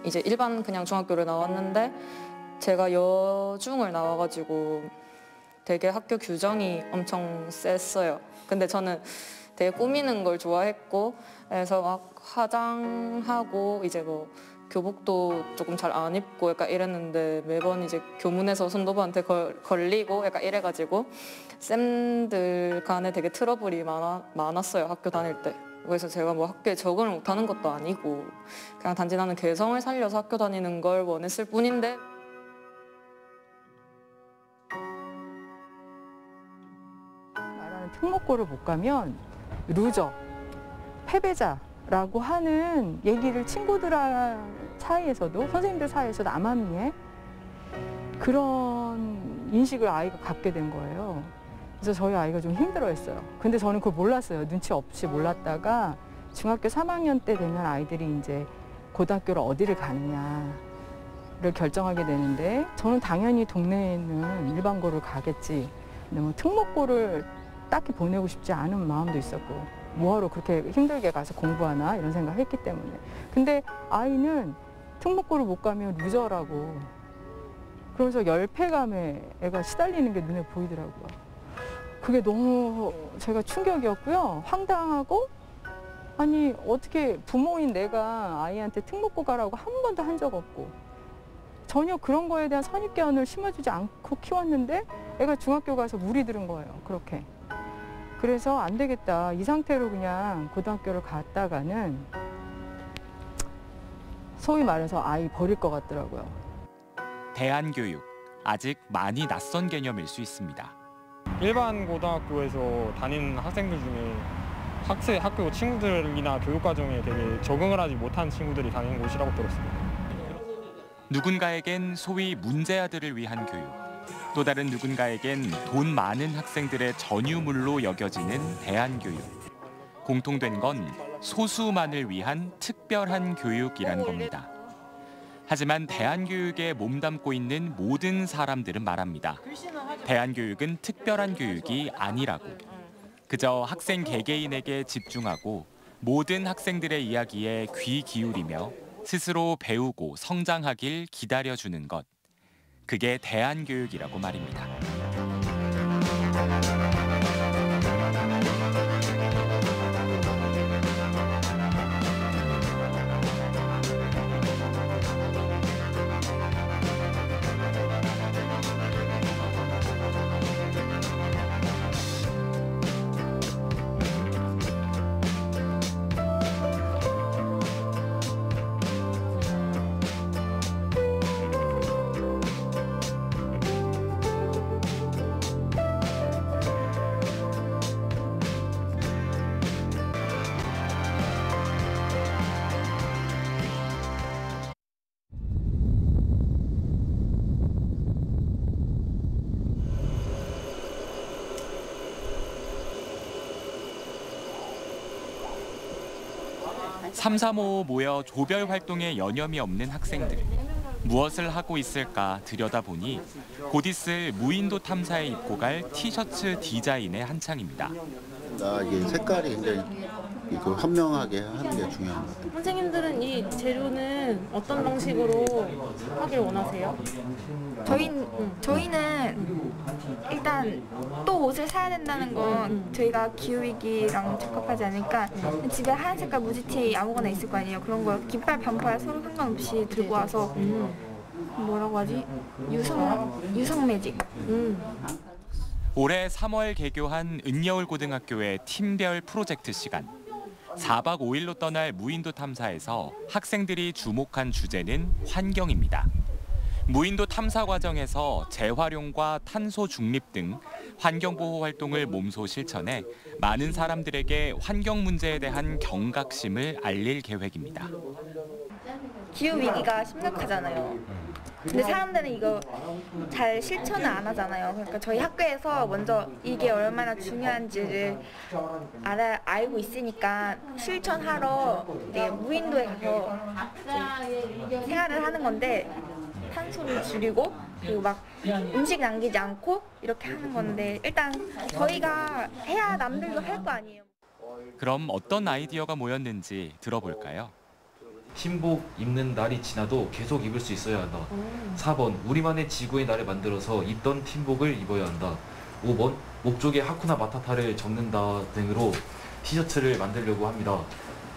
이제 일반 그냥 중학교를 나왔는데 제가 여중을 나와가지고 되게 학교 규정이 엄청 셌어요. 근데 저는 되게 꾸미는 걸 좋아했고 그래서 막 화장하고 이제 뭐 교복도 조금 잘 안 입고 약간 이랬는데 매번 이제 교문에서 선도부한테 걸리고 약간 이래가지고 쌤들 간에 되게 트러블이 많았어요, 학교 다닐 때. 그래서 제가 뭐 학교에 적응을 못하는 것도 아니고 그냥 단지 나는 개성을 살려서 학교 다니는 걸 원했을 뿐인데 말하는 특목고를 못 가면 루저, 패배자라고 하는 얘기를 친구들 사이에서도 선생님들 사이에서도 암암리에 그런 인식을 아이가 갖게 된 거예요. 그래서 저희 아이가 좀 힘들어했어요. 근데 저는 그걸 몰랐어요. 눈치 없이 몰랐다가 중학교 3학년 때 되면 아이들이 이제 고등학교를 어디를 가느냐를 결정하게 되는데 저는 당연히 동네에 있는 일반고를 가겠지. 근데 뭐 특목고를 딱히 보내고 싶지 않은 마음도 있었고 뭐하러 그렇게 힘들게 가서 공부하나 이런 생각을 했기 때문에. 근데 아이는 특목고를 못 가면 루저라고 그러면서 열패감에 애가 시달리는 게 눈에 보이더라고요. 그게 너무 제가 충격이었고요. 황당하고 아니 어떻게 부모인 내가 아이한테 특목고 가라고 한 번도 한 적 없고 전혀 그런 거에 대한 선입견을 심어주지 않고 키웠는데 애가 중학교 가서 물이 들은 거예요. 그렇게. 그래서 안 되겠다. 이 상태로 그냥 고등학교를 갔다가는 소위 말해서 아이 버릴 것 같더라고요. 대안교육, 아직 많이 낯선 개념일 수 있습니다. 일반 고등학교에서 다니는 학생들 중에 학교 친구들이나 교육과정에 되게 적응을 하지 못한 친구들이 다니는 곳이라고 들었습니다. 누군가에겐 소위 문제아들을 위한 교육, 또 다른 누군가에겐 돈 많은 학생들의 전유물로 여겨지는 대안교육. 공통된 건 소수만을 위한 특별한 교육이란 겁니다. 하지만 대안교육에 몸담고 있는 모든 사람들은 말합니다. 대안교육은 특별한 교육이 아니라고. 그저 학생 개개인에게 집중하고 모든 학생들의 이야기에 귀 기울이며 스스로 배우고 성장하길 기다려주는 것. 그게 대안교육이라고 말입니다. 삼삼오오 모여 조별 활동에 여념이 없는 학생들. 무엇을 하고 있을까 들여다보니 곧 있을 무인도 탐사에 입고 갈 티셔츠 디자인의 한창입니다. 이게 색깔이 굉장히 이거 현명하게 하는 게 중요한 것 같아요. 선생님들은 이 재료는 어떤 방식으로 하길 원하세요? 저희는 일단 또 옷을 사야 된다는 건 저희가 기후위기랑 적합하지 않으니까 집에 하얀 색깔 무지티 아무거나 있을 거 아니에요. 그런 거 깃발 반팔 서로 상관없이 들고 와서 뭐라고 하지? 유성 매직. 올해 3월 개교한 은여울고등학교의 팀별 프로젝트 시간. 4박 5일로 떠날 무인도 탐사에서 학생들이 주목한 주제는 환경입니다. 무인도 탐사 과정에서 재활용과 탄소 중립 등 환경보호 활동을 몸소 실천해 많은 사람들에게 환경 문제에 대한 경각심을 알릴 계획입니다. 기후위기가 심각하잖아요. 근데 사람들은 이거 잘 실천을 안 하잖아요. 그러니까 저희 학교에서 먼저 이게 얼마나 중요한지를 알고 있으니까 실천하러 무인도에 가서 생활을 하는 건데 탄소를 줄이고 그리고 막 음식 남기지 않고 이렇게 하는 건데 일단 저희가 해야 남들도 할 거 아니에요. 그럼 어떤 아이디어가 모였는지 들어볼까요? 팀복 입는 날이 지나도 계속 입을 수 있어야 한다. 4번 우리만의 지구의 날을 만들어서 입던 팀복을 입어야 한다. 5번 목쪽에 하쿠나 마타타를 적는다 등으로 티셔츠를 만들려고 합니다.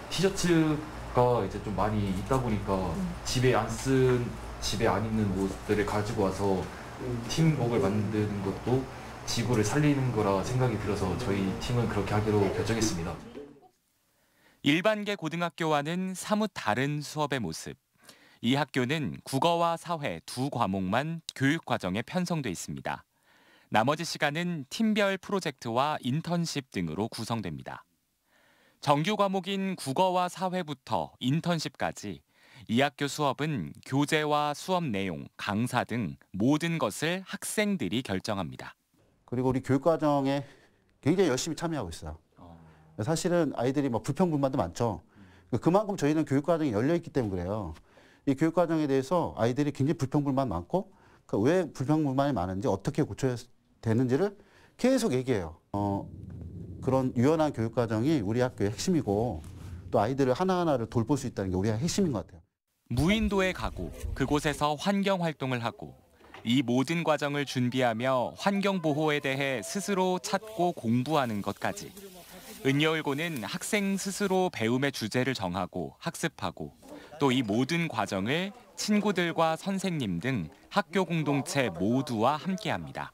티셔츠가 이제 좀 많이 있다 보니까 집에 안 입는 옷들을 가지고 와서 팀복을 만드는 것도 지구를 살리는 거라 생각이 들어서 저희 팀은 그렇게 하기로 결정했습니다. 일반계 고등학교와는 사뭇 다른 수업의 모습. 이 학교는 국어와 사회 두 과목만 교육 과정에 편성돼 있습니다. 나머지 시간은 팀별 프로젝트와 인턴십 등으로 구성됩니다. 정규 과목인 국어와 사회부터 인턴십까지 이 학교 수업은 교재와 수업 내용, 강사 등 모든 것을 학생들이 결정합니다. 그리고 우리 교육과정에 굉장히 열심히 참여하고 있어요. 사실은 아이들이 뭐 불평불만도 많죠. 그만큼 저희는 교육과정이 열려있기 때문에 그래요. 이 교육과정에 대해서 아이들이 굉장히 불평불만 많고 왜 불평불만이 많은지 어떻게 고쳐야 되는지를 계속 얘기해요. 그런 유연한 교육과정이 우리 학교의 핵심이고 또 아이들을 하나하나를 돌볼 수 있다는 게 우리의 핵심인 것 같아요. 무인도에 가고 그곳에서 환경활동을 하고 이 모든 과정을 준비하며 환경보호에 대해 스스로 찾고 공부하는 것까지. 은여울고는 학생 스스로 배움의 주제를 정하고 학습하고 또 이 모든 과정을 친구들과 선생님 등 학교 공동체 모두와 함께합니다.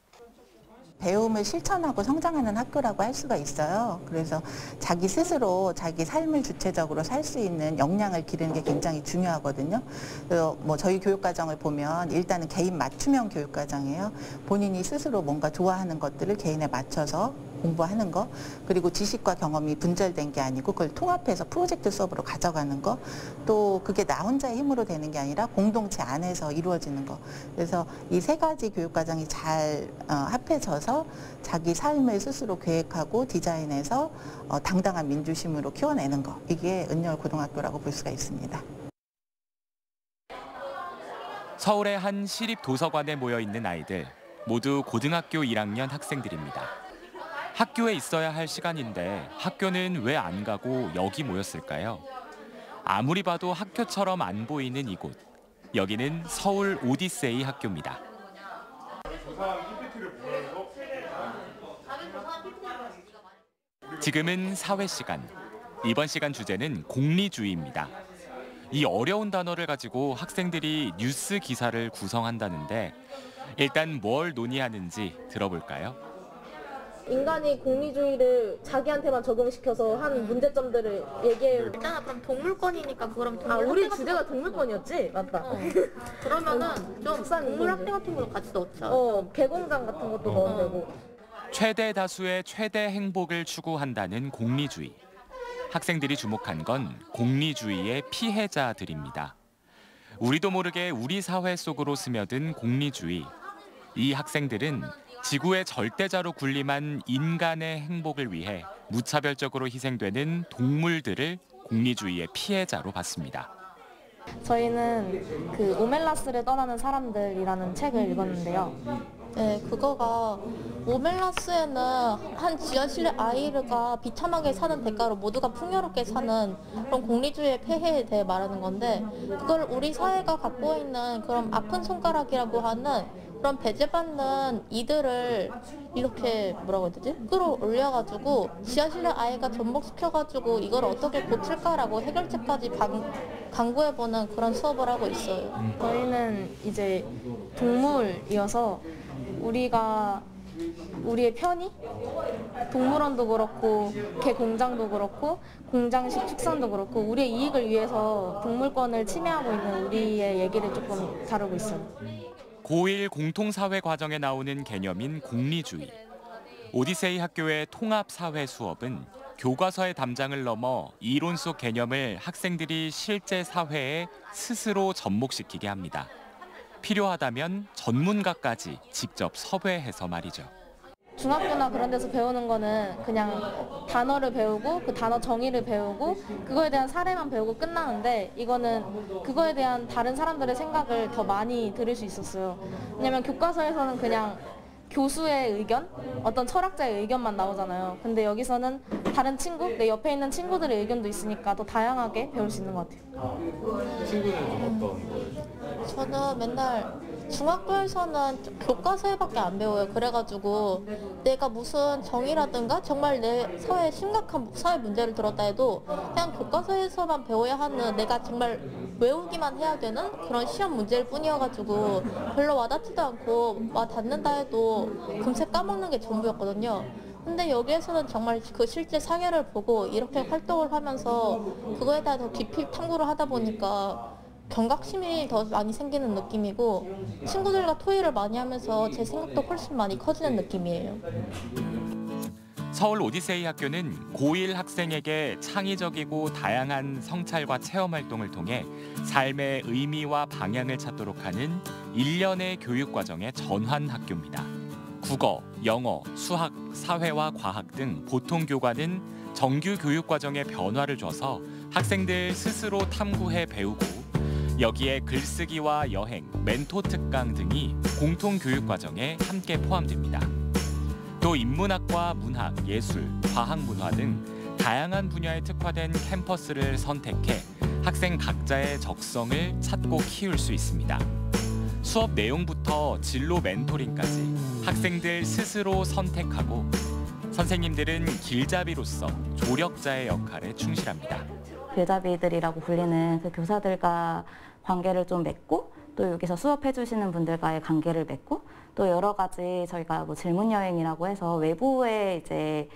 배움을 실천하고 성장하는 학교라고 할 수가 있어요. 그래서 자기 스스로 자기 삶을 주체적으로 살 수 있는 역량을 기르는 게 굉장히 중요하거든요. 그래서 뭐 저희 교육과정을 보면 일단은 개인 맞춤형 교육과정이에요. 본인이 스스로 뭔가 좋아하는 것들을 개인에 맞춰서 공부하는 거, 그리고 지식과 경험이 분절된 게 아니고 그걸 통합해서 프로젝트 수업으로 가져가는 거, 또 그게 나 혼자의 힘으로 되는 게 아니라 공동체 안에서 이루어지는 거. 그래서 이 세 가지 교육과정이 잘 합해져서 자기 삶을 스스로 계획하고 디자인해서 당당한 민주심으로 키워내는 거. 이게 은여울 고등학교라고 볼 수가 있습니다. 서울의 한 시립 도서관에 모여 있는 아이들, 모두 고등학교 1학년 학생들입니다. 학교에 있어야 할 시간인데 학교는 왜 안 가고 여기 모였을까요? 아무리 봐도 학교처럼 안 보이는 이곳. 여기는 서울 오디세이 학교입니다. 지금은 사회 시간. 이번 시간 주제는 공리주의입니다. 이 어려운 단어를 가지고 학생들이 뉴스 기사를 구성한다는데 일단 뭘 논의하는지 들어볼까요? 인간이 공리주의를 자기한테만 적용시켜서 한 문제점들을 얘기해요. 일단은 그럼 동물권이니까 그럼 우리 주제가 동물권이었지? 맞다. 그러면은 좀 동물 학대 같은 걸로 같이 넣자. 개공장 같은 것도 넣으면 되고. 최대 다수의 최대 행복을 추구한다는 공리주의. 학생들이 주목한 건 공리주의의 피해자들입니다. 우리도 모르게 우리 사회 속으로 스며든 공리주의. 이 학생들은 지구의 절대자로 군림한 인간의 행복을 위해 무차별적으로 희생되는 동물들을 공리주의의 피해자로 봤습니다. 저희는 그 오멜라스를 떠나는 사람들이라는 책을 읽었는데요. 네, 그거가 오멜라스에는 한 지하실의 아이가 비참하게 사는 대가로 모두가 풍요롭게 사는 그런 공리주의의 폐해에 대해 말하는 건데, 그걸 우리 사회가 갖고 있는 그런 아픈 손가락이라고 하는 그런 배제받는 이들을 이렇게 뭐라고 해야 되지? 끌어올려가지고 지하실의 아이가 접목시켜가지고 이걸 어떻게 고칠까라고 해결책까지 강구해보는 그런 수업을 하고 있어요. 저희는 이제 동물이어서 우리의 편의? 동물원도 그렇고 개 공장도 그렇고 공장식 축산도 그렇고 우리의 이익을 위해서 동물권을 침해하고 있는 우리의 얘기를 조금 다루고 있어요. 고1 공통사회 과정에 나오는 개념인 공리주의. 오디세이 학교의 통합사회 수업은 교과서의 담장을 넘어 이론 속 개념을 학생들이 실제 사회에 스스로 접목시키게 합니다. 필요하다면 전문가까지 직접 섭외해서 말이죠. 중학교나 그런 데서 배우는 거는 그냥 단어를 배우고 그 단어 정의를 배우고 그거에 대한 사례만 배우고 끝나는데, 이거는 그거에 대한 다른 사람들의 생각을 더 많이 들을 수 있었어요. 왜냐면 교과서에서는 그냥 교수의 의견, 어떤 철학자의 의견만 나오잖아요. 근데 여기서는 다른 친구, 내 옆에 있는 친구들의 의견도 있으니까 더 다양하게 배울 수 있는 것 같아요. 친구들은 어떤 거예요? 저는 맨날 중학교에서는 교과서에밖에 안 배워요. 그래가지고 내가 무슨 정의라든가 정말 내 사회에 심각한 사회 문제를 들었다 해도 그냥 교과서에서만 배워야 하는, 내가 정말 외우기만 해야 되는 그런 시험 문제일 뿐이어가지고 별로 와닿지도 않고 와닿는다 해도 금세 까먹는 게 전부였거든요. 근데 여기에서는 정말 그 실제 사례를 보고 이렇게 활동을 하면서 그거에 대해 더 깊이 탐구를 하다 보니까 경각심이 더 많이 생기는 느낌이고, 친구들과 토의를 많이 하면서 제 생각도 훨씬 많이 커지는 느낌이에요. 서울 오디세이 학교는 고1 학생에게 창의적이고 다양한 성찰과 체험 활동을 통해 삶의 의미와 방향을 찾도록 하는 일련의 교육 과정의 전환 학교입니다. 국어, 영어, 수학, 사회와 과학 등 보통 교과는 정규 교육 과정에 변화를 줘서 학생들 스스로 탐구해 배우고, 여기에 글쓰기와 여행, 멘토 특강 등이 공통 교육 과정에 함께 포함됩니다. 또 인문학과 문학, 예술, 과학, 문화 등 다양한 분야에 특화된 캠퍼스를 선택해 학생 각자의 적성을 찾고 키울 수 있습니다. 수업 내용부터 진로 멘토링까지 학생들 스스로 선택하고, 선생님들은 길잡이로서 조력자의 역할에 충실합니다. 길잡이들이라고 불리는 그 교사들과 관계를 좀 맺고, 또 여기서 수업해 주시는 분들과의 관계를 맺고, 또 여러 가지 저희가 뭐 질문 여행이라고 해서 외부의 이제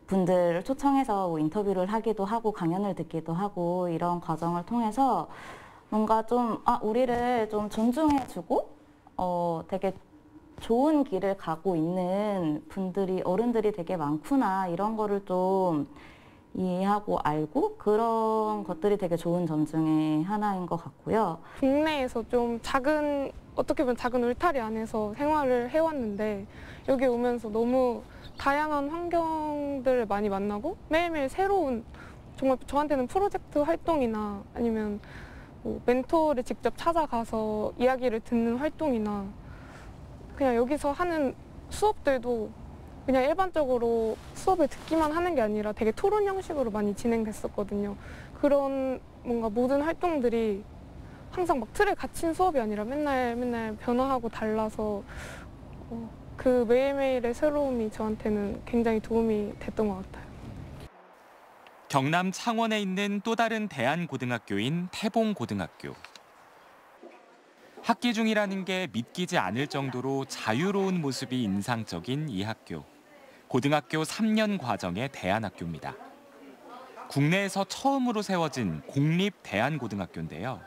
분들을 초청해서 뭐 인터뷰를 하기도 하고 강연을 듣기도 하고, 이런 과정을 통해서 뭔가 좀 우리를 좀 존중해 주고 되게 좋은 길을 가고 있는 분들이, 어른들이 되게 많구나, 이런 거를 좀 이해하고 알고, 그런 것들이 되게 좋은 점 중에 하나인 것 같고요. 국내에서 좀 어떻게 보면 작은 울타리 안에서 생활을 해왔는데, 여기 오면서 너무 다양한 환경들을 많이 만나고 매일매일 새로운, 정말 저한테는 프로젝트 활동이나 아니면 뭐 멘토를 직접 찾아가서 이야기를 듣는 활동이나 그냥 여기서 하는 수업들도 그냥 일반적으로 수업을 듣기만 하는 게 아니라 되게 토론 형식으로 많이 진행됐었거든요. 그런 뭔가 모든 활동들이 항상 막 틀에 갇힌 수업이 아니라 맨날 변화하고 달라서 그 매일매일의 새로움이 저한테는 굉장히 도움이 됐던 것 같아요. 경남 창원에 있는 또 다른 대안고등학교인 태봉고등학교. 학기 중이라는 게 믿기지 않을 정도로 자유로운 모습이 인상적인 이 학교. 고등학교 3년 과정의 대안학교입니다. 국내에서 처음으로 세워진 공립 대안고등학교인데요.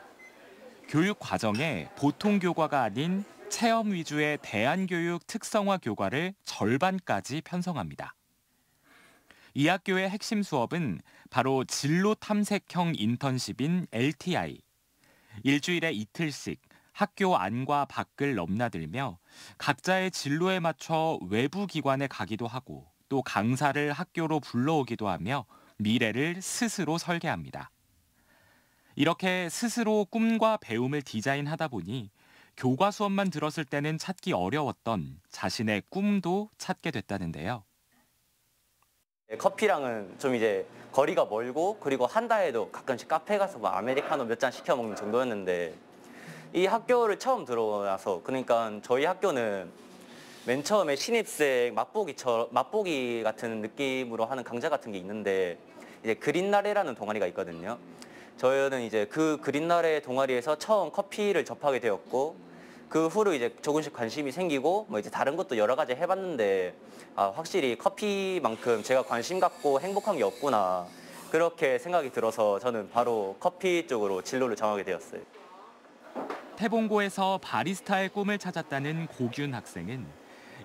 교육 과정에 보통 교과가 아닌 체험 위주의 대안교육 특성화 교과를 절반까지 편성합니다. 이 학교의 핵심 수업은 바로 진로 탐색형 인턴십인 LTI. 일주일에 이틀씩 학교 안과 밖을 넘나들며 각자의 진로에 맞춰 외부 기관에 가기도 하고, 또 강사를 학교로 불러오기도 하며 미래를 스스로 설계합니다. 이렇게 스스로 꿈과 배움을 디자인하다 보니 교과 수업만 들었을 때는 찾기 어려웠던 자신의 꿈도 찾게 됐다는데요. 커피랑은 좀 이제 거리가 멀고, 그리고 한다 해도 가끔씩 카페 가서 막 아메리카노 몇 잔 시켜 먹는 정도였는데, 이 학교를 처음 들어와서, 그러니까 저희 학교는 맨 처음에 신입생 맛보기 같은 느낌으로 하는 강좌 같은 게 있는데, 이제 그린나래라는 동아리가 있거든요. 저희는 이제 그 그린나래 동아리에서 처음 커피를 접하게 되었고, 그 후로 이제 조금씩 관심이 생기고 뭐 이제 다른 것도 여러 가지 해봤는데, 확실히 커피만큼 제가 관심 갖고 행복한 게 없구나, 그렇게 생각이 들어서 저는 바로 커피 쪽으로 진로를 정하게 되었어요. 태봉고에서 바리스타의 꿈을 찾았다는 고균 학생은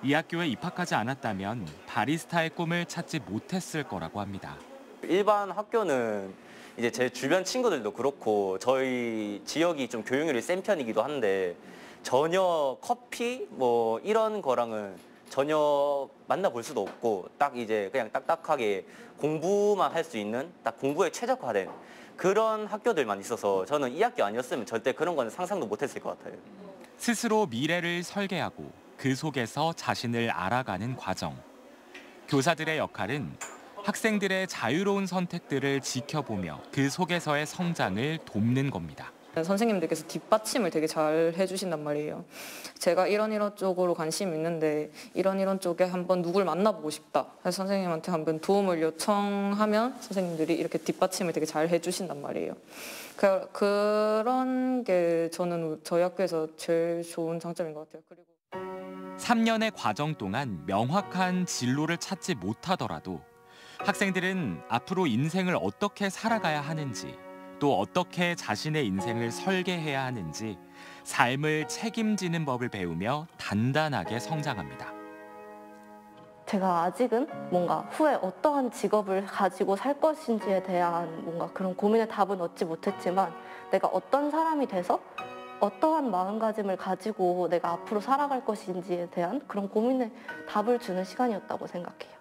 이 학교에 입학하지 않았다면 바리스타의 꿈을 찾지 못했을 거라고 합니다. 일반 학교는 이제 제 주변 친구들도 그렇고 저희 지역이 좀 교육률이 센 편이기도 한데, 전혀 커피 뭐 이런 거랑은 전혀 만나볼 수도 없고, 딱 이제 그냥 딱딱하게 공부만 할 수 있는, 딱 공부에 최적화된 그런 학교들만 있어서, 저는 이 학교 아니었으면 절대 그런 건 상상도 못했을 것 같아요. 스스로 미래를 설계하고 그 속에서 자신을 알아가는 과정. 교사들의 역할은 학생들의 자유로운 선택들을 지켜보며 그 속에서의 성장을 돕는 겁니다. 선생님들께서 뒷받침을 되게 잘 해주신단 말이에요. 제가 이런 쪽으로 관심 있는데 이런 쪽에 한번 누굴 만나보고 싶다. 그래서 선생님한테 한번 도움을 요청하면 선생님들이 이렇게 뒷받침을 되게 잘 해주신단 말이에요. 그런 게 저는 저희 학교에서 제일 좋은 장점인 것 같아요. 그리고 3년의 과정 동안 명확한 진로를 찾지 못하더라도 학생들은 앞으로 인생을 어떻게 살아가야 하는지, 또 어떻게 자신의 인생을 설계해야 하는지 삶을 책임지는 법을 배우며 단단하게 성장합니다. 제가 아직은 뭔가 후에 어떠한 직업을 가지고 살 것인지에 대한 뭔가 그런 고민의 답은 얻지 못했지만 내가 어떤 사람이 돼서 어떠한 마음가짐을 가지고 내가 앞으로 살아갈 것인지에 대한 그런 고민에 답을 주는 시간이었다고 생각해요.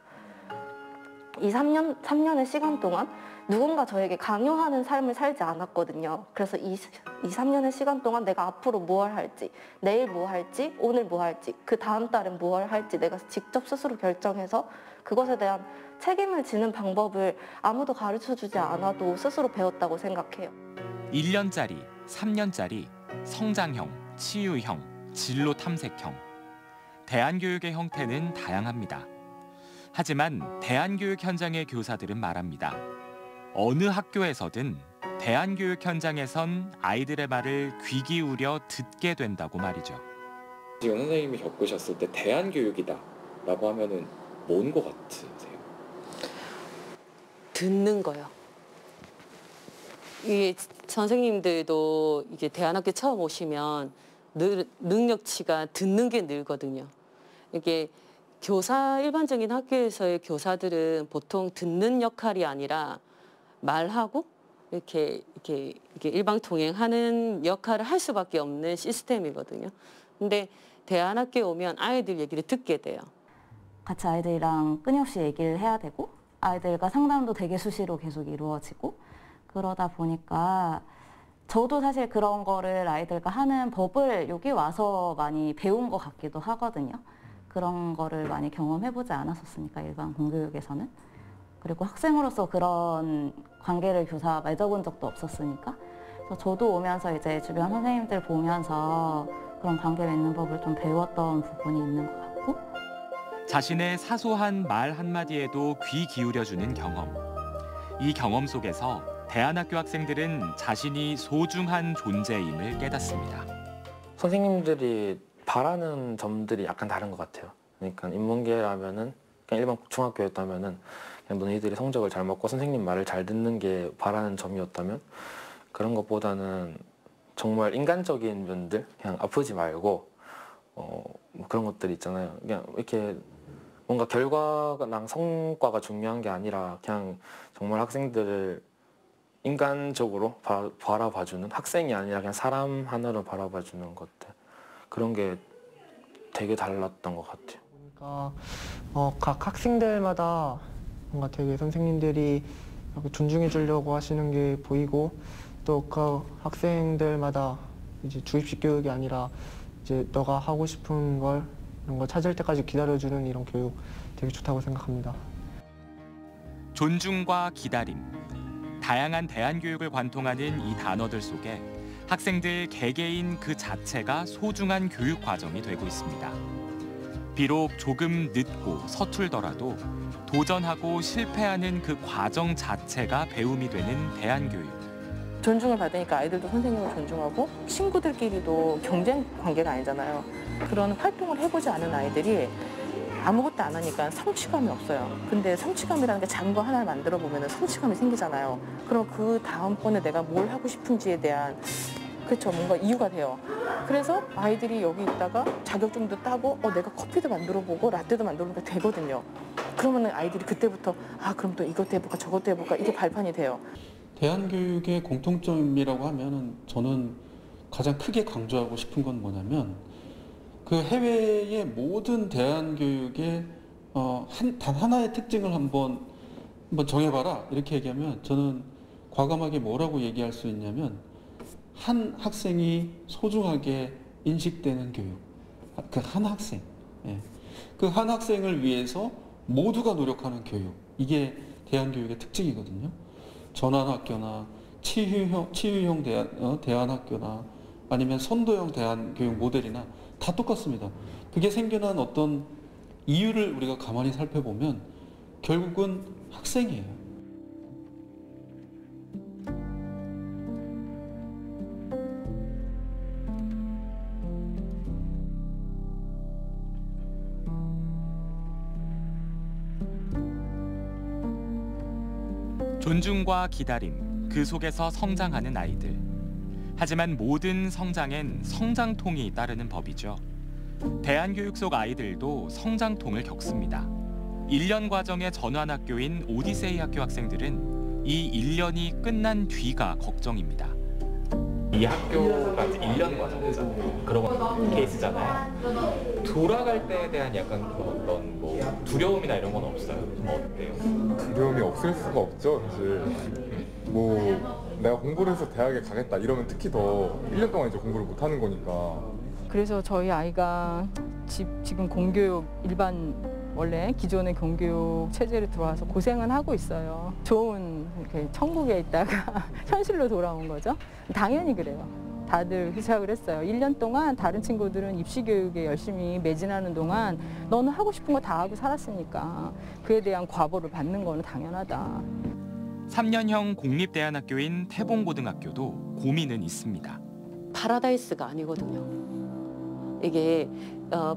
이 3년의 시간 동안 누군가 저에게 강요하는 삶을 살지 않았거든요. 그래서 이 3년의 시간 동안 내가 앞으로 무엇을 할지, 내일 뭐 할지, 오늘 뭐 할지, 그 다음 달엔 무엇을 할지 내가 직접 스스로 결정해서 그것에 대한 책임을 지는 방법을 아무도 가르쳐주지 않아도 스스로 배웠다고 생각해요. 1년짜리, 3년짜리, 성장형, 치유형, 진로 탐색형. 대안교육의 형태는 다양합니다. 하지만 대안교육 현장의 교사들은 말합니다. 어느 학교에서든 대안교육 현장에선 아이들의 말을 귀 기울여 듣게 된다고 말이죠. 지금 선생님이 겪으셨을 때 대안교육이다라고 하면은 뭔 것 같으세요? 듣는 거요. 이게 선생님들도 이제 대안학교 처음 오시면 능력치가 듣는 게 늘거든요. 이게 일반적인 학교에서의 교사들은 보통 듣는 역할이 아니라 말하고 이렇게 일방통행하는 역할을 할 수밖에 없는 시스템이거든요. 근데 대안학교에 오면 아이들 얘기를 듣게 돼요. 같이 아이들이랑 끊임없이 얘기를 해야 되고 아이들과 상담도 되게 수시로 계속 이루어지고 그러다 보니까 저도 사실 그런 거를 아이들과 하는 법을 여기 와서 많이 배운 것 같기도 하거든요. 그런 거를 많이 경험해보지 않았었으니까 일반 공교육에서는. 그리고 학생으로서 그런 관계를 교사와 맺어본 적도 없었으니까. 그래서 저도 오면서 이제 주변 선생님들 보면서 그런 관계 맺는 법을 좀 배웠던 부분이 있는 것 같고. 자신의 사소한 말 한마디에도 귀 기울여주는 경험. 이 경험 속에서 대안학교 학생들은 자신이 소중한 존재임을 깨닫습니다. 선생님들이 바라는 점들이 약간 다른 것 같아요. 그러니까 인문계라면은 그냥 일반 중학교였다면은 그냥 너희들이 성적을 잘 먹고 선생님 말을 잘 듣는 게 바라는 점이었다면 그런 것보다는 정말 인간적인 면들, 그냥 아프지 말고 뭐 그런 것들 있잖아요. 그냥 이렇게 뭔가 결과랑 성과가 중요한 게 아니라 그냥 정말 학생들을 인간적으로 바라봐주는, 학생이 아니라 그냥 사람 하나로 바라봐주는 것들, 그런 게 되게 달랐던 것 같아요. 그러니까 각 학생들마다 뭔가 되게 선생님들이 존중해 주려고 하시는 게 보이고 또 그 학생들마다 이제 주입식 교육이 아니라 이제 너가 하고 싶은 걸 이런 거 찾을 때까지 기다려주는 이런 교육 되게 좋다고 생각합니다. 존중과 기다림, 다양한 대안교육을 관통하는 이 단어들 속에 학생들 개개인 그 자체가 소중한 교육 과정이 되고 있습니다. 비록 조금 늦고 서툴더라도 도전하고 실패하는 그 과정 자체가 배움이 되는 대안교육. 존중을 받으니까 아이들도 선생님을 존중하고 친구들끼리도 경쟁 관계가 아니잖아요. 그런 활동을 해보지 않은 아이들이 아무것도 안 하니까 성취감이 없어요. 근데 성취감이라는 게 작은 거 하나를 만들어 보면 성취감이 생기잖아요. 그럼 그 다음번에 내가 뭘 하고 싶은지에 대한 그렇죠, 뭔가 이유가 돼요. 그래서 아이들이 여기 있다가 자격증도 따고 내가 커피도 만들어 보고 라떼도 만들어 보니까 되거든요. 그러면 아이들이 그때부터 그럼 또 이것도 해볼까 저것도 해볼까 이게 발판이 돼요. 대안교육의 공통점이라고 하면은 저는 가장 크게 강조하고 싶은 건 뭐냐면 그 해외의 모든 대안교육의 단 하나의 특징을 한번 정해봐라 이렇게 얘기하면 저는 과감하게 뭐라고 얘기할 수 있냐면 한 학생이 소중하게 인식되는 교육, 그 한 학생, 예. 그 한 학생을 위해서 모두가 노력하는 교육, 이게 대안교육의 특징이거든요. 전환학교나 치유형 대안학교나 아니면 선도형 대안교육 모델이나 다 똑같습니다. 그게 생겨난 어떤 이유를 우리가 가만히 살펴보면 결국은 학생이에요. 존중과 기다림, 그 속에서 성장하는 아이들. 하지만 모든 성장엔 성장통이 따르는 법이죠. 대안교육 속 아이들도 성장통을 겪습니다. 1년 과정의 전환학교인 오디세이 학교 학생들은 이 1년이 끝난 뒤가 걱정입니다. 이 학교가 이제 1년 과정이잖아요. 그런 케이스잖아요. 돌아갈 때에 대한 약간 어떤 뭐 두려움이나 이런 건 없어요? 좀 어때요? 두려움이 없을 수가 없죠, 사실. 뭐 내가 공부를 해서 대학에 가겠다 이러면 특히 더 1년 동안 이제 공부를 못 하는 거니까. 그래서 저희 아이가 지금 공교육 일반 원래 기존의 공교육 체제로 들어와서 고생은 하고 있어요. 좋은 이렇게 천국에 있다가 현실로 돌아온 거죠. 당연히 그래요. 다들 시작을 했어요. 1년 동안 다른 친구들은 입시 교육에 열심히 매진하는 동안 너는 하고 싶은 거 다 하고 살았으니까 그에 대한 과보를 받는 거는 당연하다. 3년형 공립대안학교인 태봉고등학교도 고민은 있습니다. 파라다이스가 아니거든요. 이게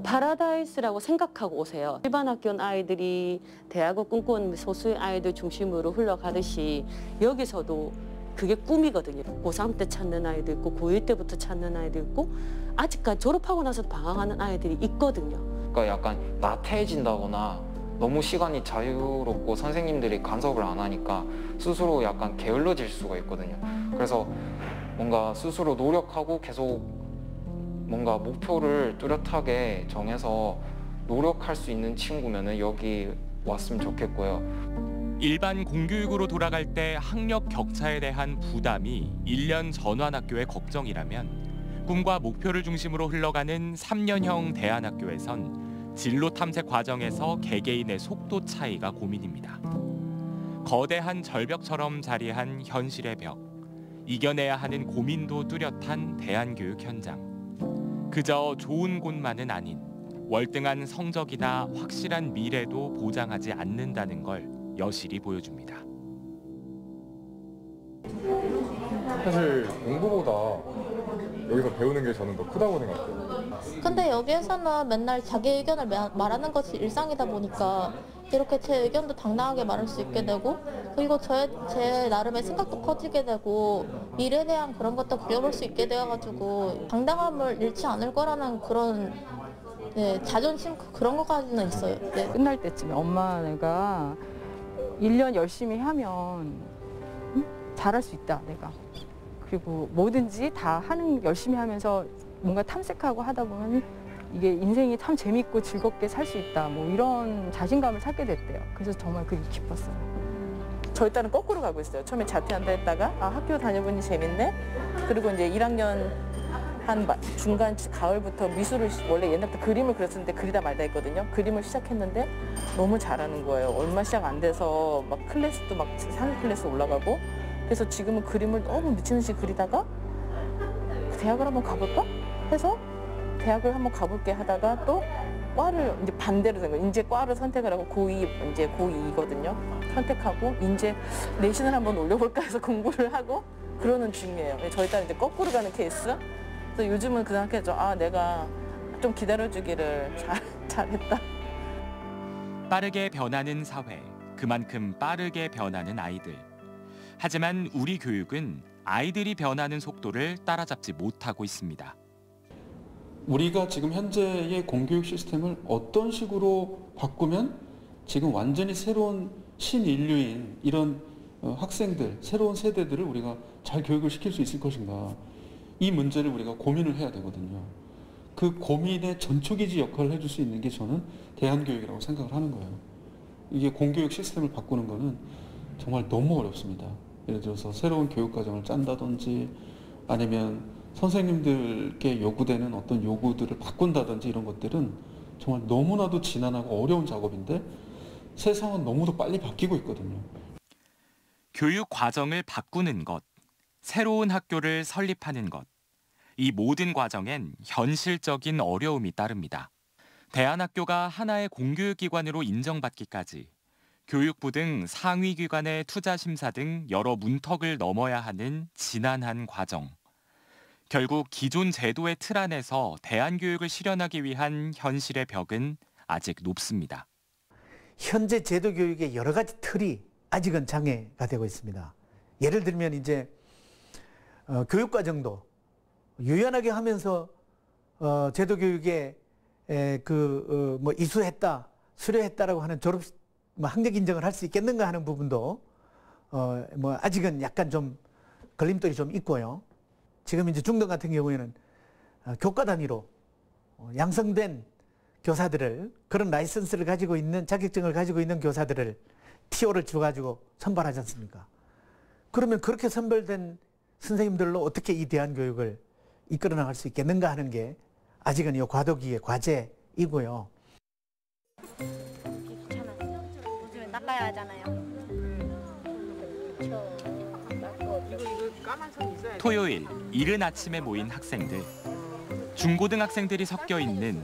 파라다이스라고 생각하고 오세요. 일반 학교 아이들이 대학을 꿈꾸는 소수의 아이들 중심으로 흘러가듯이 여기서도 그게 꿈이거든요. 고3 때 찾는 아이도 있고 고1 때부터 찾는 아이도 있고 아직까지 졸업하고 나서도 방황하는 아이들이 있거든요. 그러니까 약간 나태해진다거나 너무 시간이 자유롭고 선생님들이 간섭을 안 하니까 스스로 약간 게을러질 수가 있거든요. 그래서 뭔가 스스로 노력하고 계속 뭔가 목표를 뚜렷하게 정해서 노력할 수 있는 친구면은 여기 왔으면 좋겠고요. 일반 공교육으로 돌아갈 때 학력 격차에 대한 부담이 1년 전환학교의 걱정이라면 꿈과 목표를 중심으로 흘러가는 3년형 대안학교에선 진로 탐색 과정에서 개개인의 속도 차이가 고민입니다. 거대한 절벽처럼 자리한 현실의 벽, 이겨내야 하는 고민도 뚜렷한 대안교육 현장. 그저 좋은 곳만은 아닌 월등한 성적이나 확실한 미래도 보장하지 않는다는 걸 여실히 보여줍니다. 사실 공부보다 여기서 배우는 게 저는 더 크다고 생각해요. 근데 여기에서는 맨날 자기 의견을 말하는 것이 일상이다 보니까 이렇게 제 의견도 당당하게 말할 수 있게 되고 그리고 제 나름의 생각도 커지게 되고 미래에 대한 그런 것도 그려볼 수 있게 되어가지고 당당함을 잃지 않을 거라는 그런 자존심 그런 것까지는 있어요. 네. 끝날 때쯤에 엄마 내가 1년 열심히 하면 잘할 수 있다 내가. 그리고 뭐든지 다 열심히 하면서 뭔가 탐색하고 하다 보면 이게 인생이 참 재밌고 즐겁게 살 수 있다. 뭐 이런 자신감을 찾게 됐대요. 그래서 정말 그게 기뻤어요. 저희 딸은 거꾸로 가고 있어요. 처음에 자퇴한다 했다가 학교 다녀보니 재밌네. 그리고 이제 1학년 한 중간 가을부터 미술을 원래 옛날부터 그림을 그렸었는데 그리다 말다 했거든요. 그림을 시작했는데 너무 잘하는 거예요. 얼마 시작 안 돼서 막 클래스도 막 상위 클래스 올라가고 그래서 지금은 그림을 너무 미치는 듯이 그리다가 대학을 한번 가볼까 해서 대학을 한번 가볼게 하다가 또 과를 이제 반대로 된 거예요. 이제 과를 선택을 하고 고2 이제 고2거든요. 선택하고 이제 내신을 한번 올려볼까 해서 공부를 하고 그러는 중이에요. 저희 딸은 이제 거꾸로 가는 케이스. 그래서 요즘은 그 생각해죠. 내가 좀 기다려주기를 잘했다. 빠르게 변하는 사회, 그만큼 빠르게 변하는 아이들. 하지만 우리 교육은 아이들이 변하는 속도를 따라잡지 못하고 있습니다. 우리가 지금 현재의 공교육 시스템을 어떤 식으로 바꾸면 지금 완전히 새로운 신인류인 이런 학생들, 새로운 세대들을 우리가 잘 교육을 시킬 수 있을 것인가. 이 문제를 우리가 고민을 해야 되거든요. 그 고민의 전초기지 역할을 해줄 수 있는 게 저는 대안교육이라고 생각을 하는 거예요. 이게 공교육 시스템을 바꾸는 거는 정말 너무 어렵습니다. 예를 들어서 새로운 교육과정을 짠다든지 아니면 선생님들께 요구되는 어떤 요구들을 바꾼다든지 이런 것들은 정말 너무나도 지난하고 어려운 작업인데 세상은 너무도 빨리 바뀌고 있거든요. 교육 과정을 바꾸는 것, 새로운 학교를 설립하는 것, 이 모든 과정엔 현실적인 어려움이 따릅니다. 대안학교가 하나의 공교육기관으로 인정받기까지 교육부 등 상위기관의 투자심사 등 여러 문턱을 넘어야 하는 지난한 과정. 결국 기존 제도의 틀 안에서 대안교육을 실현하기 위한 현실의 벽은 아직 높습니다. 현재 제도 교육의 여러 가지 틀이 아직은 장애가 되고 있습니다. 예를 들면 이제 교육 과정도 유연하게 하면서 제도 교육에 뭐 이수했다, 수료했다라고 하는 졸업 학력 인정을 할 수 있겠는가 하는 부분도 뭐 아직은 약간 좀 걸림돌이 좀 있고요. 지금 이제 중등 같은 경우에는 교과 단위로 양성된 교사들을, 그런 라이선스를 가지고 있는, 자격증을 가지고 있는 교사들을 TO를 줘가지고 선발하지 않습니까? 그러면 그렇게 선발된 선생님들로 어떻게 이 대안교육을 이끌어 나갈 수 있겠는가 하는 게 아직은 이 과도기의 과제이고요. 요즘에 닦아야 하잖아요. 토요일 이른 아침에 모인 학생들. 중고등학생들이 섞여 있는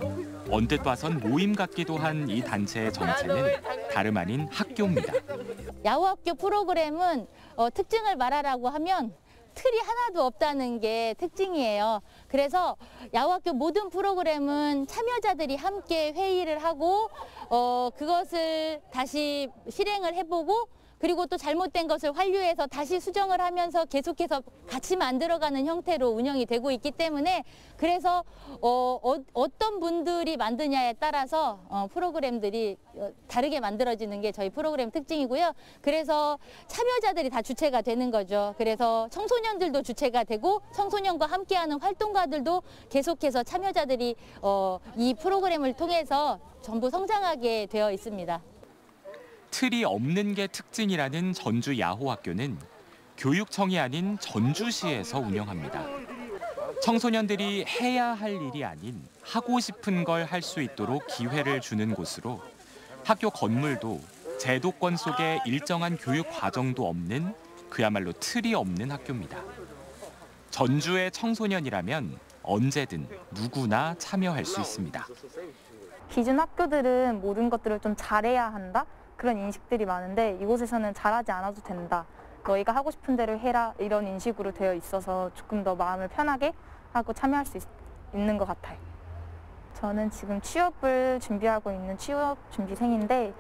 언뜻 봐선 모임 같기도 한 이 단체의 정체는 다름 아닌 학교입니다. 야후학교 프로그램은 특징을 말하라고 하면 틀이 하나도 없다는 게 특징이에요. 그래서 야후학교 모든 프로그램은 참여자들이 함께 회의를 하고 그것을 다시 실행을 해보고, 그리고 또 잘못된 것을 환류해서 다시 수정을 하면서 계속해서 같이 만들어가는 형태로 운영이 되고 있기 때문에, 그래서 어떤 분들이 만드냐에 따라서 프로그램들이 다르게 만들어지는 게 저희 프로그램 특징이고요. 그래서 참여자들이 다 주체가 되는 거죠. 그래서 청소년들도 주체가 되고 청소년과 함께하는 활동가들도 계속해서 참여자들이 이 프로그램을 통해서 전부 성장하게 되어 있습니다. 틀이 없는 게 특징이라는 전주 야호학교는 교육청이 아닌 전주시에서 운영합니다. 청소년들이 해야 할 일이 아닌 하고 싶은 걸 할 수 있도록 기회를 주는 곳으로, 학교 건물도 제도권 속에 일정한 교육 과정도 없는 그야말로 틀이 없는 학교입니다. 전주의 청소년이라면 언제든 누구나 참여할 수 있습니다. 기존 학교들은 모든 것들을 좀 잘해야 한다? 그런 인식들이 많은데, 이곳에서는 잘하지 않아도 된다. 너희가 하고 싶은 대로 해라. 이런 인식으로 되어 있어서 조금 더 마음을 편하게 하고 참여할 수 있는 것 같아요. 저는 지금 취업을 준비하고 있는 취업 준비생인데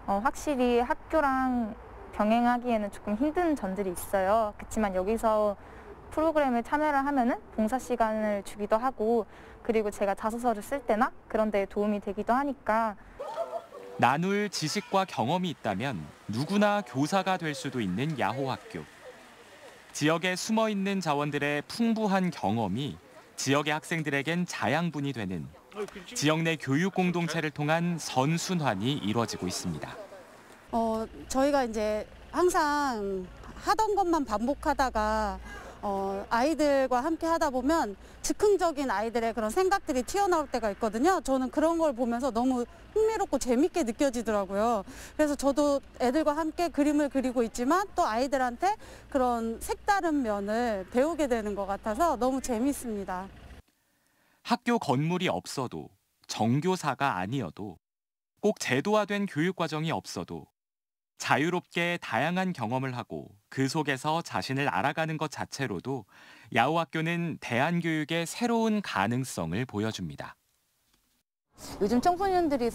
확실히 학교랑 병행하기에는 조금 힘든 점들이 있어요. 그렇지만 여기서 프로그램에 참여를 하면은 봉사 시간을 주기도 하고, 그리고 제가 자소서를 쓸 때나 그런 데에 도움이 되기도 하니까. 나눌 지식과 경험이 있다면 누구나 교사가 될 수도 있는 야호학교. 지역에 숨어있는 자원들의 풍부한 경험이 지역의 학생들에겐 자양분이 되는 지역 내 교육 공동체를 통한 선순환이 이루어지고 있습니다. 저희가 이제 항상 하던 것만 반복하다가 아이들과 함께 하다 보면 즉흥적인 아이들의 그런 생각들이 튀어나올 때가 있거든요. 저는 그런 걸 보면서 너무 흥미롭고 재밌게 느껴지더라고요. 그래서 저도 애들과 함께 그림을 그리고 있지만 또 아이들한테 그런 색다른 면을 배우게 되는 것 같아서 너무 재밌습니다. 학교 건물이 없어도, 정교사가 아니어도, 꼭 제도화된 교육 과정이 없어도 자유롭게 다양한 경험을 하고 그 속에서 자신을 알아가는 것 자체로도 야호학교는 대안교육의 새로운 가능성을 보여줍니다. 요즘 청소년들이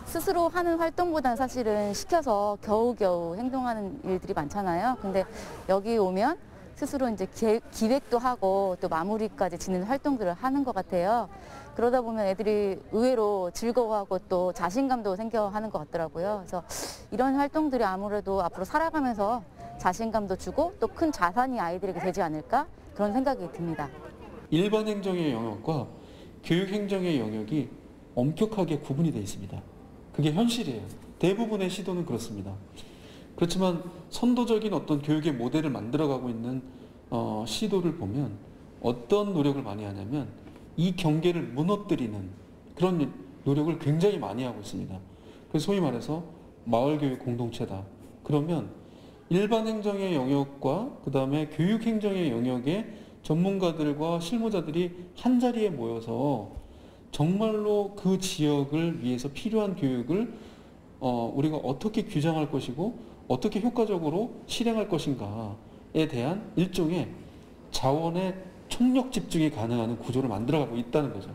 스스로 하는 활동보다는 사실은 시켜서 겨우겨우 행동하는 일들이 많잖아요. 근데 여기 오면 스스로 이제 기획도 하고 또 마무리까지 짓는 활동들을 하는 것 같아요. 그러다 보면 애들이 의외로 즐거워하고 또 자신감도 생겨하는 것 같더라고요. 그래서 이런 활동들이 아무래도 앞으로 살아가면서 자신감도 주고 또 큰 자산이 아이들에게 되지 않을까, 그런 생각이 듭니다. 일반 행정의 영역과 교육 행정의 영역이 엄격하게 구분이 되어 있습니다. 그게 현실이에요. 대부분의 시도는 그렇습니다. 그렇지만 선도적인 어떤 교육의 모델을 만들어가고 있는 시도를 보면 어떤 노력을 많이 하냐면 이 경계를 무너뜨리는 그런 노력을 굉장히 많이 하고 있습니다. 그래서 소위 말해서 마을교육 공동체다. 그러면 일반 행정의 영역과 그다음에 교육 행정의 영역의 전문가들과 실무자들이 한자리에 모여서 정말로 그 지역을 위해서 필요한 교육을 우리가 어떻게 규정할 것이고 어떻게 효과적으로 실행할 것인가에 대한 일종의 자원의 총력 집중이 가능한 구조를 만들어가고 있다는 거죠.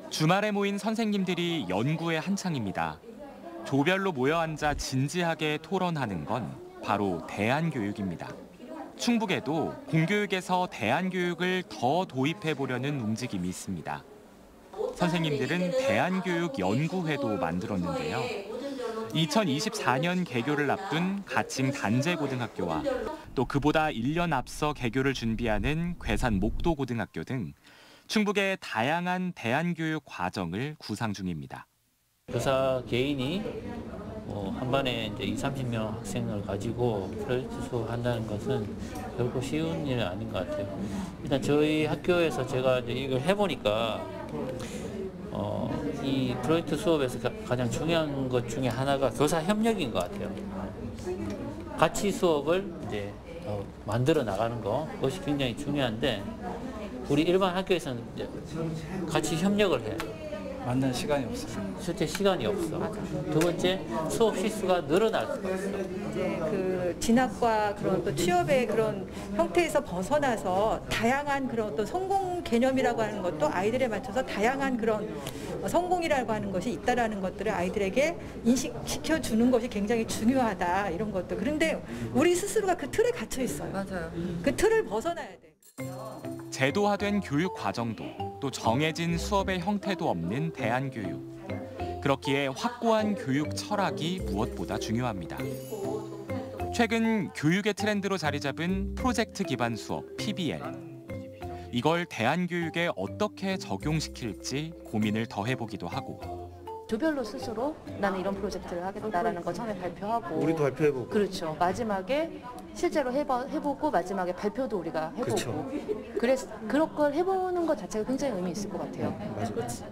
주말에 모인 선생님들이 연구에 한창입니다. 조별로 모여 앉아 진지하게 토론하는 건 바로 대안교육입니다. 충북에도 공교육에서 대안교육을 더 도입해 보려는 움직임이 있습니다. 선생님들은 대안교육연구회도 만들었는데요. 2024년 개교를 앞둔 가칭 단재고등학교와 또 그보다 1년 앞서 개교를 준비하는 괴산 목도고등학교 등 충북의 다양한 대안교육 과정을 구상 중입니다. 교사 개인이 한 반에 이제 20-30명 학생을 가지고 프로젝트 수업한다는 것은 결코 쉬운 일은 아닌 것 같아요. 일단 저희 학교에서 제가 이제 이걸 해보니까 이 프로젝트 수업에서 가장 중요한 것 중에 하나가 교사 협력인 것 같아요. 같이 수업을 이제 만들어 나가는 것이 굉장히 중요한데 우리 일반 학교에서는 이제 같이 협력을 해요. 만날 시간이 없어요. 실제 시간이 없어. 두 번째, 수업 실수가 늘어날 수가 있어. 이제 그 진학과 그런 또 취업의 그런 형태에서 벗어나서 다양한 그런 또 성공 개념이라고 하는 것도 아이들에 맞춰서 다양한 그런 성공이라고 하는 것이 있다라는 것들을 아이들에게 인식시켜 주는 것이 굉장히 중요하다 이런 것도. 그런데 우리 스스로가 그 틀에 갇혀 있어요. 맞아요. 그 틀을 벗어나야 돼. 제도화된 교육 과정도 또 정해진 수업의 형태도 없는 대안교육. 그렇기에 확고한 교육 철학이 무엇보다 중요합니다. 최근 교육의 트렌드로 자리 잡은 프로젝트 기반 수업 PBL. 이걸 대안교육에 어떻게 적용시킬지 고민을 더 해보기도 하고. 조별로 스스로 나는 이런 프로젝트를 하겠다라는 거 처음에 발표하고 우리도 발표해보고 그렇죠. 마지막에 실제로 해보고 마지막에 발표도 우리가 해보고 그렇죠. 그래서 그런 걸 해보는 것 자체가 굉장히 의미 있을 것 같아요. 맞아요. 그렇지.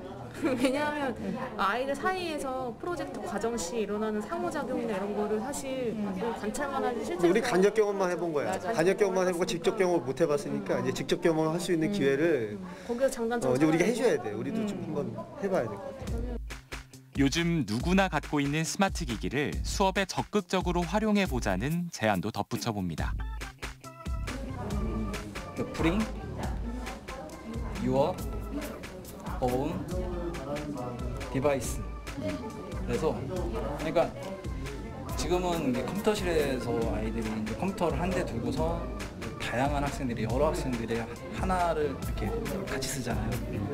왜냐하면 아이들 사이에서 프로젝트 과정 시 일어나는 상호작용이나 이런 거를 사실 관찰만 하지 실제로 우리 간접 경험만 해본 거야. 맞아. 간접 경험만 해보고 직접 경험을 못 해봤으니까 이제 직접 경험을 할 수 있는 기회를 거기서 장단점 이제 우리가 해줘야 돼. 우리도 좀 한번 해봐야 돼. 요즘 누구나 갖고 있는 스마트 기기를 수업에 적극적으로 활용해 보자는 제안도 덧붙여 봅니다. Bring your own device. 그래서 그러니까 지금은 이제 컴퓨터실에서 아이들이 이제 컴퓨터를 한 대 두고서 다양한 학생들이 여러 학생들이 하나를 이렇게 같이 쓰잖아요.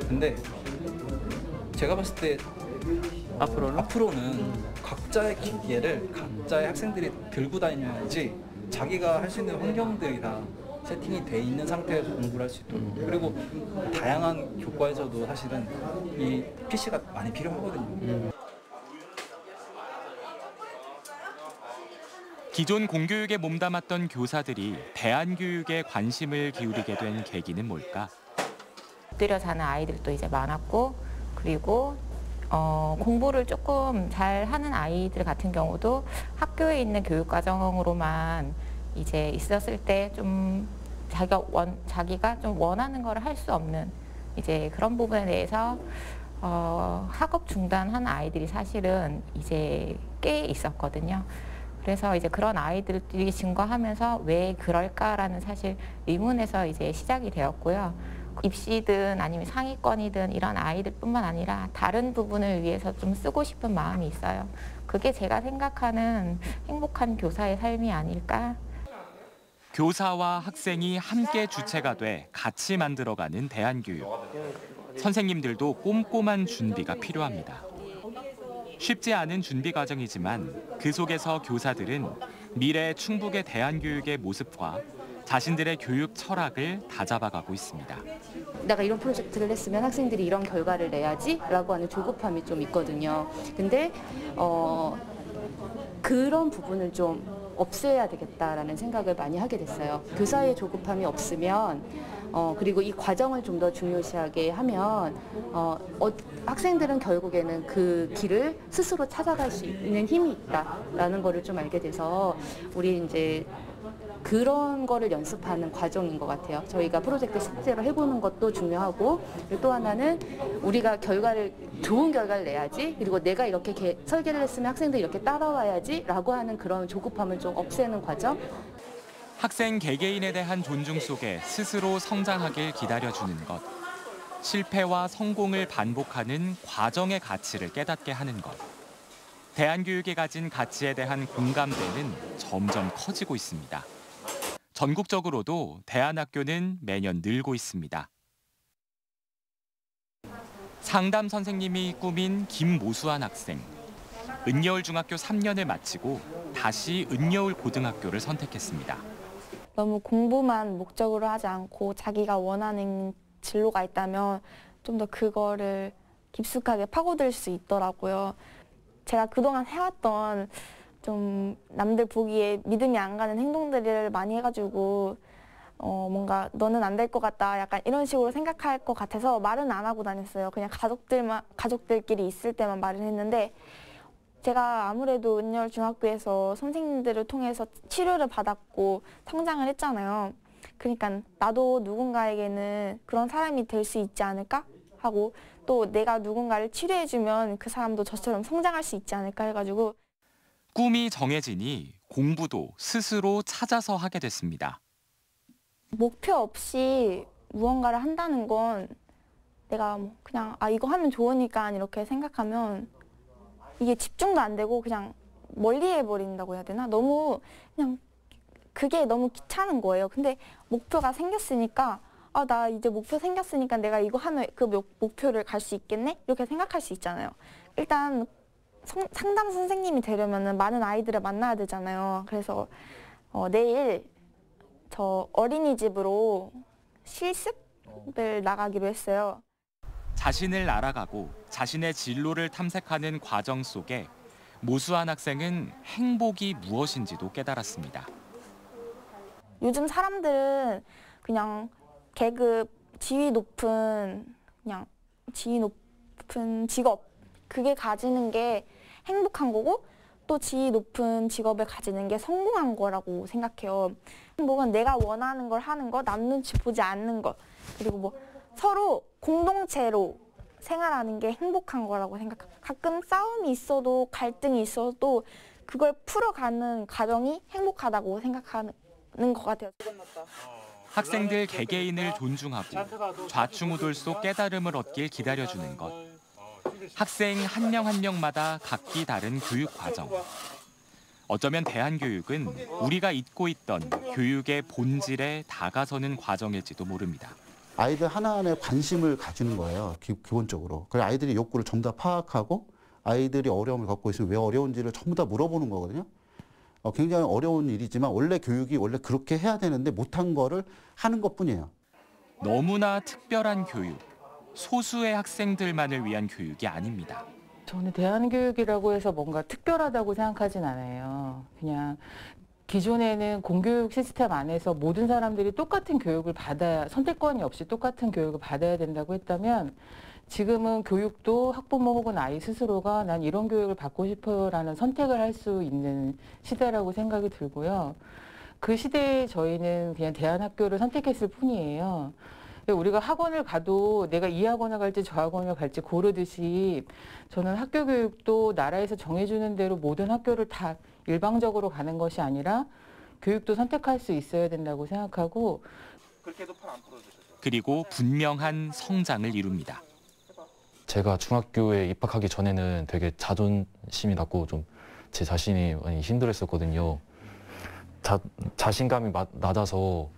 근데 제가 봤을 때 앞으로는 각자의 기계를 각자의 학생들이 들고 다녀야지 자기가 할 수 있는 환경들이 다 세팅이 돼 있는 상태에서 공부를 할 수 있도록. 그리고 다양한 교과에서도 사실은 이 PC가 많이 필요하거든요. 기존 공교육에 몸담았던 교사들이 대안교육에 관심을 기울이게 된 계기는 뭘까? 엎드려 사는 아이들도 이제 많았고, 그리고 공부를 조금 잘 하는 아이들 같은 경우도 학교에 있는 교육 과정으로만 이제 있었을 때 좀 자기가 좀 원하는 걸 할 수 없는 이제 그런 부분에 대해서 학업 중단한 아이들이 사실은 이제 꽤 있었거든요. 그래서 이제 그런 아이들이 증가하면서 왜 그럴까라는 사실 의문에서 이제 시작이 되었고요. 입시든 아니면 상위권이든 이런 아이들뿐만 아니라 다른 부분을 위해서 좀 쓰고 싶은 마음이 있어요. 그게 제가 생각하는 행복한 교사의 삶이 아닐까. 교사와 학생이 함께 주체가 돼 같이 만들어가는 대안교육. 선생님들도 꼼꼼한 준비가 필요합니다. 쉽지 않은 준비 과정이지만 그 속에서 교사들은 미래 충북의 대안교육의 모습과 자신들의 교육 철학을 다잡아가고 있습니다. 내가 이런 프로젝트를 했으면 학생들이 이런 결과를 내야지 라고 하는 조급함이 좀 있거든요. 근데 그런 부분을 좀 없애야 되겠다라는 생각을 많이 하게 됐어요. 교사의 조급함이 없으면 그리고 이 과정을 좀 더 중요시하게 하면 학생들은 결국에는 그 길을 스스로 찾아갈 수 있는 힘이 있다라는 거를 좀 알게 돼서 우리 이제 그런 거를 연습하는 과정인 것 같아요. 저희가 프로젝트 실제로 해보는 것도 중요하고 또 하나는 우리가 좋은 결과를 내야지 그리고 내가 이렇게 설계를 했으면 학생들이 이렇게 따라와야지 라고 하는 그런 조급함을 좀 없애는 과정. 학생 개개인에 대한 존중 속에 스스로 성장하길 기다려주는 것. 실패와 성공을 반복하는 과정의 가치를 깨닫게 하는 것. 대한교육이 가진 가치에 대한 공감대는 점점 커지고 있습니다. 전국적으로도 대안학교는 매년 늘고 있습니다. 상담 선생님이 꾸민 김모수환 학생. 은여울 중학교 3년을 마치고 다시 은여울 고등학교를 선택했습니다. 너무 공부만 목적으로 하지 않고 자기가 원하는 진로가 있다면 좀 더 그거를 깊숙하게 파고들 수 있더라고요. 제가 그동안 해왔던 좀 남들 보기에 믿음이 안 가는 행동들을 많이 해가지고 뭔가 너는 안 될 것 같다 약간 이런 식으로 생각할 것 같아서 말은 안 하고 다녔어요. 그냥 가족들끼리 있을 때만 말을 했는데 제가 아무래도 은여울 중학교에서 선생님들을 통해서 치료를 받았고 성장을 했잖아요. 그러니까 나도 누군가에게는 그런 사람이 될 수 있지 않을까 하고 또 내가 누군가를 치료해주면 그 사람도 저처럼 성장할 수 있지 않을까 해가지고 꿈이 정해지니 공부도 스스로 찾아서 하게 됐습니다. 목표 없이 무언가를 한다는 건 내가 그냥 이거 하면 좋으니까 이렇게 생각하면 이게 집중도 안 되고 그냥 멀리 해버린다고 해야 되나? 너무 그냥 그게 너무 귀찮은 거예요. 근데 목표가 생겼으니까 나 이제 목표 생겼으니까 내가 이거 하면 그 목표를 갈 수 있겠네? 이렇게 생각할 수 있잖아요. 일단 상담 선생님이 되려면 많은 아이들을 만나야 되잖아요. 그래서 내일 저 어린이집으로 실습을 나가기로 했어요. 자신을 알아가고 자신의 진로를 탐색하는 과정 속에 모수환 학생은 행복이 무엇인지도 깨달았습니다. 요즘 사람들은 그냥 계급, 지위 높은 직업 그게 가지는 게 행복한 거고 또 지위 높은 직업을 가지는 게 성공한 거라고 생각해요. 행복은 내가 원하는 걸 하는 거, 남 눈치 보지 않는 거, 그리고 서로 공동체로 생활하는 게 행복한 거라고 생각해요. 가끔 싸움이 있어도 갈등이 있어도 그걸 풀어가는 과정이 행복하다고 생각하는 것 같아요. 학생들 개개인을 존중하고 좌충우돌 속 깨달음을 얻길 기다려주는 것. 학생 한 명 한 명마다 각기 다른 교육 과정. 어쩌면 대한교육은 우리가 잊고 있던 교육의 본질에 다가서는 과정일지도 모릅니다. 아이들 하나하나에 관심을 가지는 거예요. 기본적으로. 그래서 아이들이 욕구를 전부 다 파악하고 아이들이 어려움을 겪고 있으면 왜 어려운지를 전부 다 물어보는 거거든요. 굉장히 어려운 일이지만 원래 교육이 원래 그렇게 해야 되는데 못한 거를 하는 것뿐이에요. 너무나 특별한 교육, 소수의 학생들만을 위한 교육이 아닙니다. 저는 대한교육이라고 해서 뭔가 특별하다고 생각하진 않아요. 그냥 기존에는 공교육 시스템 안에서 모든 사람들이 똑같은 교육을 선택권이 없이 똑같은 교육을 받아야 된다고 했다면 지금은 교육도 학부모 혹은 아이 스스로가 난 이런 교육을 받고 싶어라는 선택을 할 수 있는 시대라고 생각이 들고요. 그 시대에 저희는 그냥 대안학교를 선택했을 뿐이에요. 우리가 학원을 가도 내가 이 학원을 갈지 저 학원을 갈지 고르듯이 저는 학교 교육도 나라에서 정해주는 대로 모든 학교를 다 일방적으로 가는 것이 아니라 교육도 선택할 수 있어야 된다고 생각하고 그리고 분명한 성장을 이룹니다. 제가 중학교에 입학하기 전에는 되게 자존심이 낮고 좀 제 자신이 많이 힘들었었거든요. 자신감이 낮아서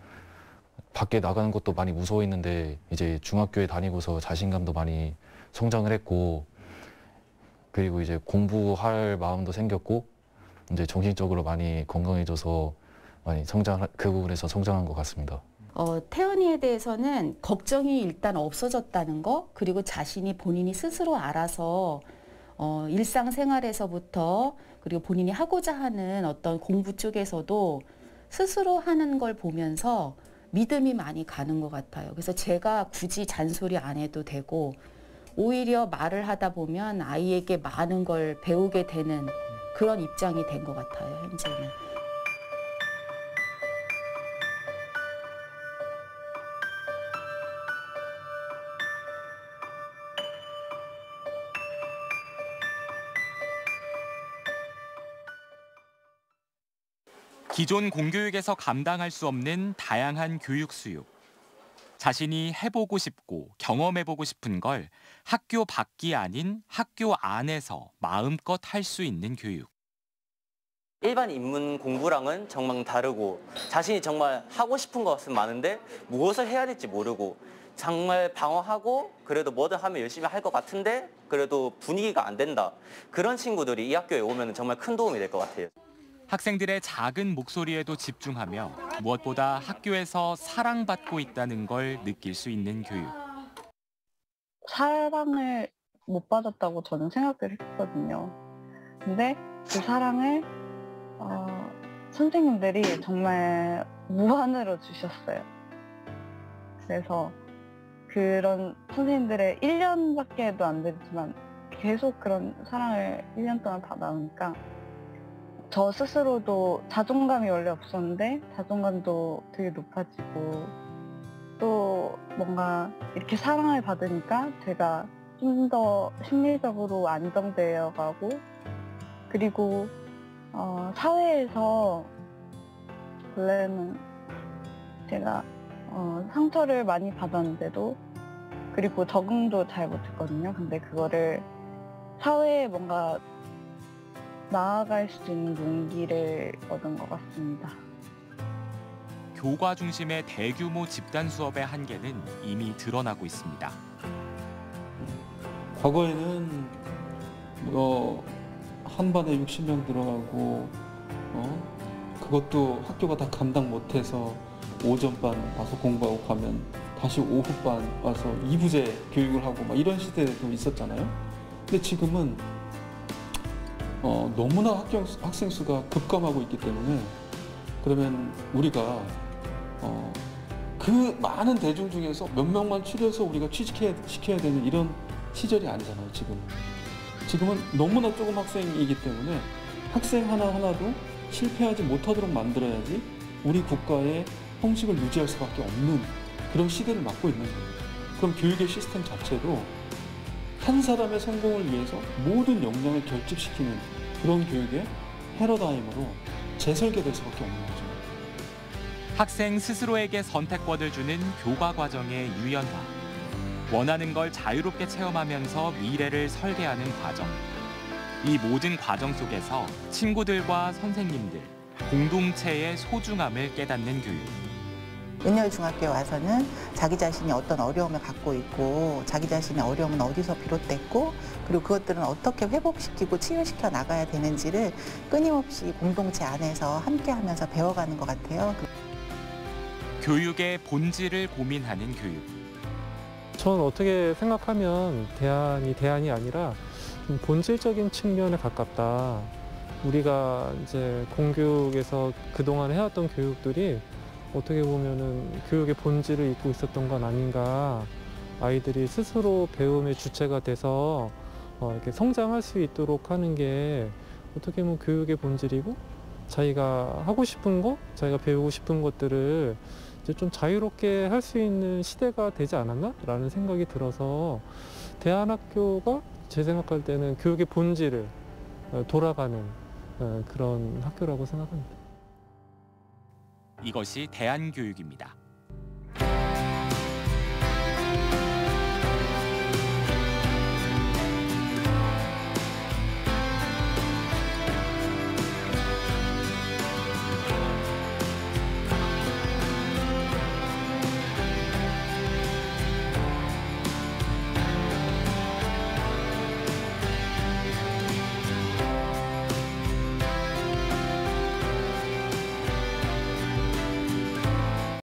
밖에 나가는 것도 많이 무서워했는데 이제 중학교에 다니고서 자신감도 많이 성장을 했고 그리고 이제 공부할 마음도 생겼고 이제 정신적으로 많이 건강해져서 많이 그 부분에서 성장한 것 같습니다. 태연이에 대해서는 걱정이 일단 없어졌다는 거, 그리고 본인이 스스로 알아서 일상생활에서부터 그리고 본인이 하고자 하는 어떤 공부 쪽에서도 스스로 하는 걸 보면서 믿음이 많이 가는 것 같아요. 그래서 제가 굳이 잔소리 안 해도 되고 오히려 말을 하다 보면 아이에게 많은 걸 배우게 되는 그런 입장이 된 것 같아요, 현재는. 기존 공교육에서 감당할 수 없는 다양한 교육 수요. 자신이 해보고 싶고 경험해보고 싶은 걸 학교 밖이 아닌 학교 안에서 마음껏 할 수 있는 교육. 일반 인문 공부랑은 정말 다르고 자신이 정말 하고 싶은 것은 많은데 무엇을 해야 될지 모르고 정말 방어하고 그래도 뭐든 하면 열심히 할 것 같은데 그래도 분위기가 안 된다. 그런 친구들이 이 학교에 오면 정말 큰 도움이 될 것 같아요. 학생들의 작은 목소리에도 집중하며 무엇보다 학교에서 사랑받고 있다는 걸 느낄 수 있는 교육. 사랑을 못 받았다고 저는 생각을 했거든요. 근데 그 사랑을 선생님들이 정말 무한으로 주셨어요. 그래서 그런 선생님들의 1년밖에도 안 되지만 계속 그런 사랑을 1년 동안 받아오니까 저 스스로도 자존감이 원래 없었는데 자존감도 되게 높아지고 또 뭔가 이렇게 사랑을 받으니까 제가 좀 더 심리적으로 안정되어 가고 그리고 사회에서 원래는 제가 상처를 많이 받았는데도 그리고 적응도 잘 못했거든요. 근데 그거를 사회에 뭔가 나아갈 수 있는 용기를 얻은 것 같습니다. 교과 중심의 대규모 집단 수업의 한계는 이미 드러나고 있습니다. 과거에는 한 반에 60명 들어가고 그것도 학교가 다 감당 못해서 오전반 와서 공부하고 가면 다시 오후반 와서 2부제 교육을 하고 막 이런 시대도 있었잖아요. 근데 지금은 너무나 학생 수가 급감하고 있기 때문에 그러면 우리가 그 많은 대중 중에서 몇 명만 추려서 우리가 취직시켜야 되는 이런 시절이 아니잖아요. 지금은 너무나 조금 학생이기 때문에 학생 하나하나도 실패하지 못하도록 만들어야지 우리 국가의 형식을 유지할 수밖에 없는 그런 시대를 맞고 있는 거예요. 그럼 교육의 시스템 자체도 한 사람의 성공을 위해서 모든 역량을 결집시키는 그런 교육의 패러다임으로 재설계될 수밖에 없는 거죠. 학생 스스로에게 선택권을 주는 교과 과정의 유연화. 원하는 걸 자유롭게 체험하면서 미래를 설계하는 과정. 이 모든 과정 속에서 친구들과 선생님들, 공동체의 소중함을 깨닫는 교육. 은여중학교에 와서는 자기 자신이 어떤 어려움을 갖고 있고 자기 자신의 어려움은 어디서 비롯됐고 그리고 그것들은 어떻게 회복시키고 치유시켜 나가야 되는지를 끊임없이 공동체 안에서 함께하면서 배워가는 것 같아요. 교육의 본질을 고민하는 교육. 저는 어떻게 생각하면 대안이 아니라 좀 본질적인 측면에 가깝다. 우리가 이제 공교육에서 그동안 해왔던 교육들이 어떻게 보면은 교육의 본질을 잊고 있었던 건 아닌가. 아이들이 스스로 배움의 주체가 돼서 이렇게 성장할 수 있도록 하는 게 어떻게 보면 교육의 본질이고 자기가 하고 싶은 거, 자기가 배우고 싶은 것들을 이제 좀 자유롭게 할 수 있는 시대가 되지 않았나라는 생각이 들어서 대안학교가 제 생각할 때는 교육의 본질을 돌아가는 그런 학교라고 생각합니다. 이것이 대안교육입니다.